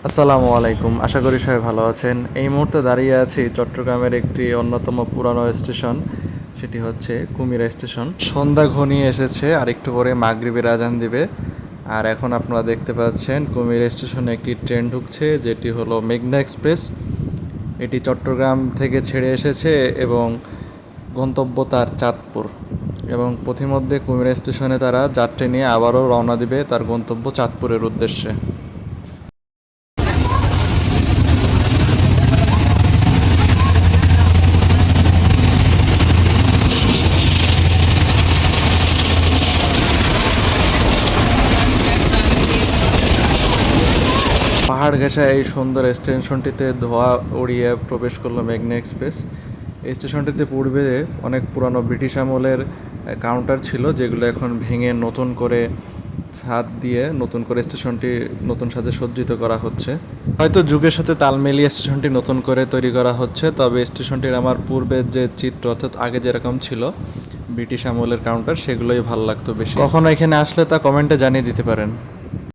আসসালামু আলাইকুম, আশা করি সবাই ভালো আছেন। এই মুহূর্তে দাঁড়িয়ে আছি চট্টগ্রামের একটি অন্যতম পুরানো স্টেশন, সেটি হচ্ছে কুমিরা স্টেশন। সন্ধ্যা ঘনিয়ে এসেছে, আর একটু পরে মাগরিবের আজান দিবে। আর এখন আপনারা দেখতে পাচ্ছেন কুমিরা স্টেশনে একটি ট্রেন ঢুকছে, যেটি হলো মেঘনা এক্সপ্রেস। এটি চট্টগ্রাম থেকে ছেড়ে এসেছে এবং গন্তব্য তার চাঁদপুর, এবং পথিমধ্যে কুমিরা স্টেশনে তারা যাত্রী নিয়ে আবারও রওনা দিবে তার গন্তব্য চাঁদপুরের উদ্দেশ্যে। পাহাড় ঘেঁষা এই সুন্দর স্টেশনটিতে ধোঁয়া উড়িয়ে প্রবেশ করলো মেঘনা এক্সপ্রেস। এই স্টেশনটিতে পূর্বে অনেক পুরানো ব্রিটিশ আমলের কাউন্টার ছিল, যেগুলো এখন ভেঙে নতুন করে ছাদ দিয়ে নতুন করে স্টেশনটি নতুন সাজে সজ্জিত করা হচ্ছে। হয়তো যুগের সাথে তাল মিলিয়ে স্টেশনটি নতুন করে তৈরি করা হচ্ছে, তবে স্টেশনটির আমার পূর্বের যে চিত্র, অর্থাৎ আগে যেরকম ছিল ব্রিটিশ আমলের কাউন্টার, সেগুলোই ভালো লাগতো বেশি। কখনো এখানে আসলে তা কমেন্টে জানিয়ে দিতে পারেন।